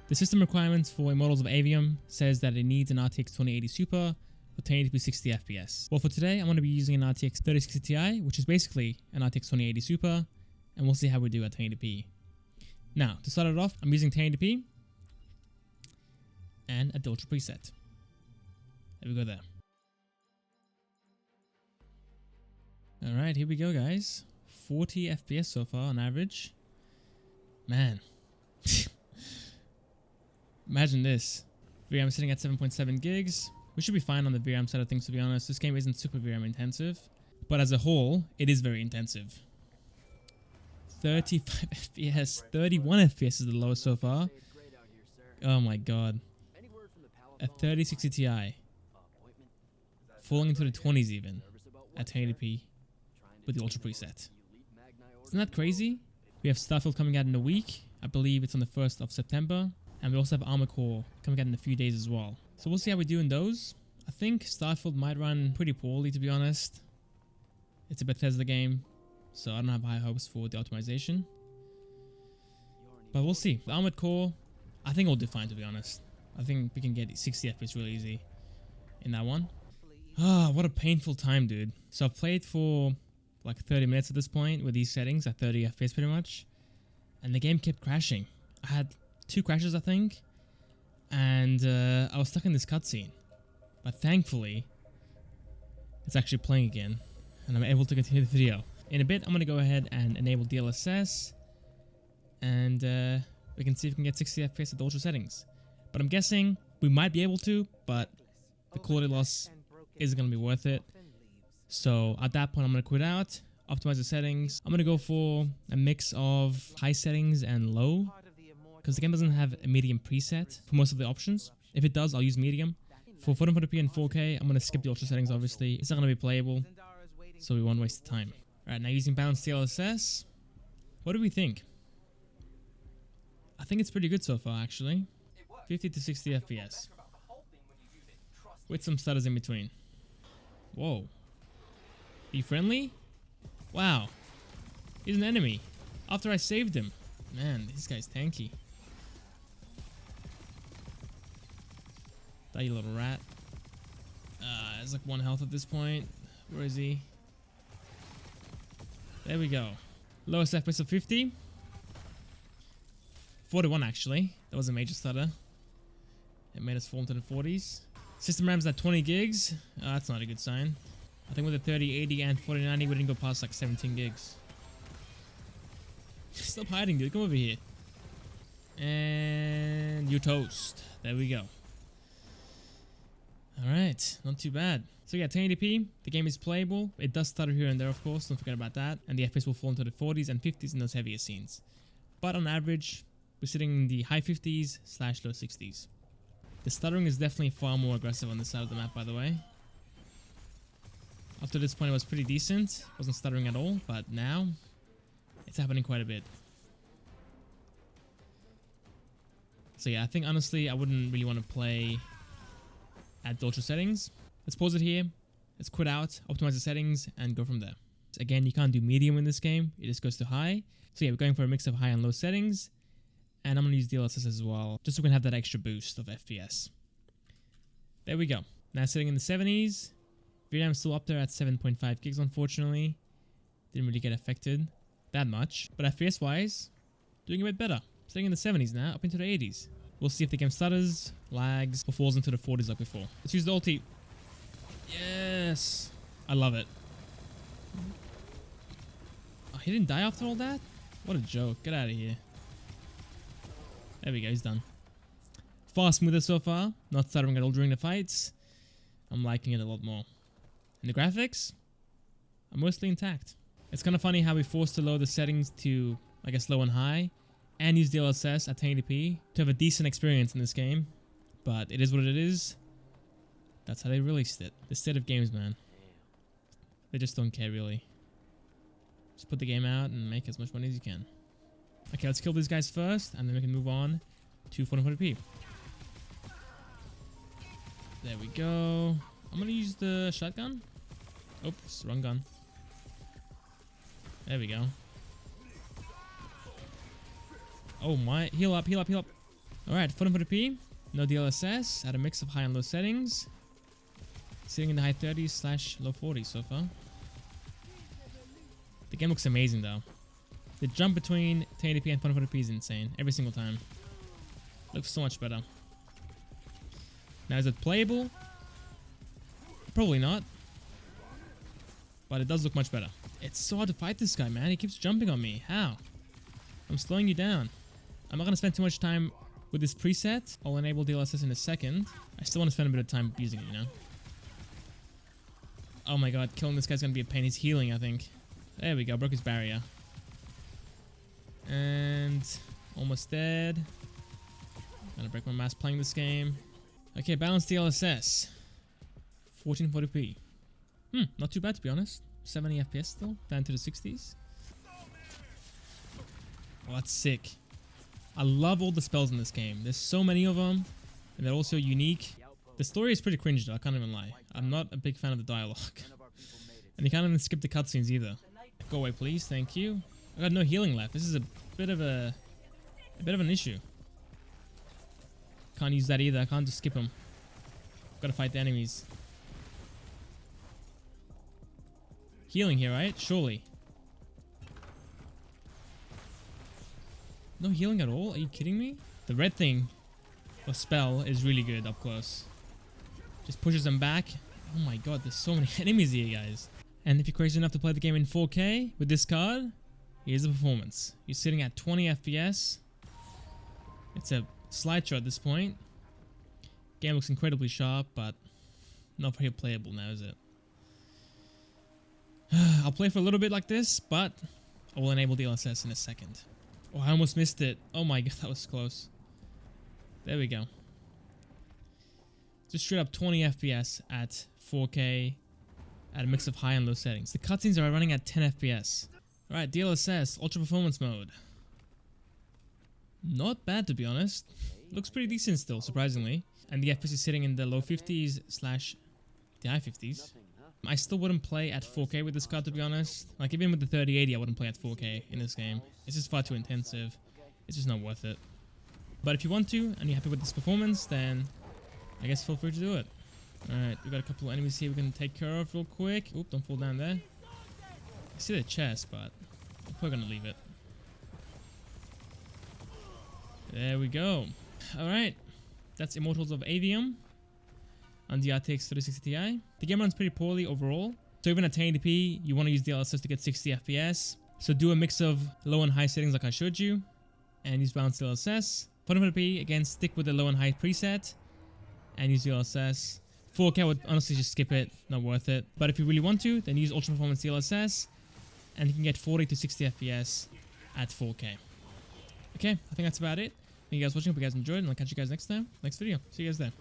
The system requirements for Immortals of Aveum says that it needs an RTX 2080 Super with 1080p 60 FPS. Well, for today, I'm going to be using an RTX 3060 Ti, which is basically an RTX 2080 Super, and we'll see how we do at 1080p. Now, to start it off, I'm using 1080p and a Ultra preset. There we go there. Alright, here we go, guys. 40 FPS so far on average. Man. Imagine this. VRAM sitting at 7.7 gigs. We should be fine on the VRAM side of things, to be honest. This game isn't super VRAM intensive, but as a whole, it is very intensive. 35 FPS, 31 FPS is the lowest so far. Oh my god. A 3060 Ti. Falling into the 20s even, at 1080p, with the Ultra preset. Isn't that crazy? We have Starfield coming out in a week. I believe it's on the 1st of September. And we also have Armored Core coming out in a few days as well. So we'll see how we do in those. I think Starfield might run pretty poorly, to be honest. It's a Bethesda game, so I don't have high hopes for the optimization. But we'll see. The Armored Core, I think we'll do fine, to be honest. I think we can get 60 FPS really easy in that one. Ah, what a painful time, dude. So I've played for like 30 minutes at this point with these settings at 30 FPS pretty much. And the game kept crashing. I had 2 crashes, I think, and I was stuck in this cutscene, but thankfully it's actually playing again and I'm able to continue the video. In a bit I'm going to go ahead and enable DLSS and we can see if we can get 60 FPS at the ultra settings, but I'm guessing we might be able to, but the quality loss isn't going to be worth it. So at that point I'm going to quit out, optimize the settings. I'm going to go for a mix of high settings and low, because the game doesn't have a medium preset for most of the options. If it does, I'll use medium. For 1440p and 4K, I'm going to skip the ultra settings, obviously. It's not going to be playable, so we won't waste the time. Alright, now using balanced DLSS. What do we think? I think it's pretty good so far, actually. 50 to 60 FPS. With some stutters in between. Whoa. Are you friendly? Wow. He's an enemy. After I saved him. Man, this guy's tanky. Die, you little rat. There's like 1 health at this point. Where is he? There we go. Lowest FPS of 50. 41 actually. That was a major stutter. It made us fall into the 40s. System RAM's at 20 gigs. That's not a good sign. I think with the 3080 and 4090 we didn't go past like 17 gigs. Stop hiding, dude. Come over here. And you're toast. There we go. Alright, not too bad. So yeah, 1080p, the game is playable. It does stutter here and there, of course, don't forget about that. And the FPS will fall into the 40s and 50s in those heavier scenes. But on average, we're sitting in the high 50s / low 60s. The stuttering is definitely far more aggressive on this side of the map, by the way. Up to this point it was pretty decent. Wasn't stuttering at all, but now it's happening quite a bit. So yeah, I think honestly I wouldn't really want to play at the ultra settings. Let's pause it here. Let's quit out, optimize the settings, and go from there. Again, you can't do medium in this game. It just goes to high. So yeah, we're going for a mix of high and low settings. And I'm going to use DLSS as well, just so we can have that extra boost of FPS. There we go. Now sitting in the 70s. VRAM still up there at 7.5 gigs, unfortunately. Didn't really get affected that much. But FPS wise, doing a bit better. Sitting in the 70s now, up into the 80s. We'll see if the game stutters, lags, or falls into the 40s like before. Let's use the ulti. Yes! I love it. Oh, he didn't die after all that? What a joke. Get out of here. There we go, he's done. Far smoother so far. Not stuttering at all during the fights. I'm liking it a lot more. And the graphics are mostly intact. It's kind of funny how we forced to lower the settings to, I guess, low and high, and use DLSS at 1080p to have a decent experience in this game. But it is what it is. That's how they released it. The state of games, man. They just don't care, really. Just put the game out and make as much money as you can. Okay, let's kill these guys first, and then we can move on to 1440p. There we go. I'm gonna use the shotgun. Oops, wrong gun. There we go. Oh my, heal up, heal up, heal up. Alright, 1440p, no DLSS, at a mix of high and low settings. Sitting in the high 30s / low 40s so far. The game looks amazing though. The jump between 1080p and 1440p is insane every single time. Looks so much better. Now is it playable? Probably not. But it does look much better. It's so hard to fight this guy, man. He keeps jumping on me. How? I'm slowing you down. I'm not going to spend too much time with this preset. I'll enable DLSS in a second. I still want to spend a bit of time using it, you know? Oh my god, killing this guy's going to be a pain. He's healing, I think. There we go. Broke his barrier. And almost dead. Gonna break my mouse playing this game. Okay, balanced DLSS. 1440p. Not too bad to be honest. 70 FPS still, down to the 60s. Oh, that's sick. I love all the spells in this game. There's so many of them, and they're also unique. The story is pretty cringe though, I can't even lie. I'm not a big fan of the dialogue. And you can't even skip the cutscenes either. Go away please, thank you. I got no healing left. This is a bit of an issue. Can't use that either, I can't just skip them. Gotta fight the enemies. Healing here, right? Surely. No healing at all? Are you kidding me? The red thing, or spell, is really good up close. Just pushes them back. Oh my god, there's so many enemies here, guys. And if you're crazy enough to play the game in 4K with this card, here's the performance. You're sitting at 20 FPS. It's a slideshow at this point. Game looks incredibly sharp, but not very playable now, is it? I'll play for a little bit like this, but I will enable DLSS in a second. Oh, I almost missed it. Oh my god, that was close. There we go. Just straight up 20 FPS at 4K at a mix of high and low settings. The cutscenes are running at 10 FPS. Alright, DLSS, Ultra Performance Mode. Not bad to be honest. Looks pretty decent still, surprisingly. And the FPS is sitting in the low 50s / the high 50s. I still wouldn't play at 4K with this card to be honest. Like even with the 3080 I wouldn't play at 4K in this game. It's just far too intensive. It's just not worth it. But if you want to and you're happy with this performance, then I guess feel free to do it. Alright, we got a couple of enemies here we can take care of real quick. Oop, don't fall down there. I see the chest, but I'm probably gonna leave it. There we go. Alright, that's Immortals of Aveum on the RTX 3060 Ti. The game runs pretty poorly overall. So even at 1080p, you want to use DLSS to get 60 FPS. So do a mix of low and high settings like I showed you, and use balanced DLSS. 1440p, again, stick with the low and high preset, and use DLSS. 4K, I would honestly just skip it, not worth it. But if you really want to, then use Ultra Performance DLSS, and you can get 40 to 60 FPS at 4K. Okay, I think that's about it. Thank you guys for watching, hope you guys enjoyed, and I'll catch you guys next time, next video. See you guys there.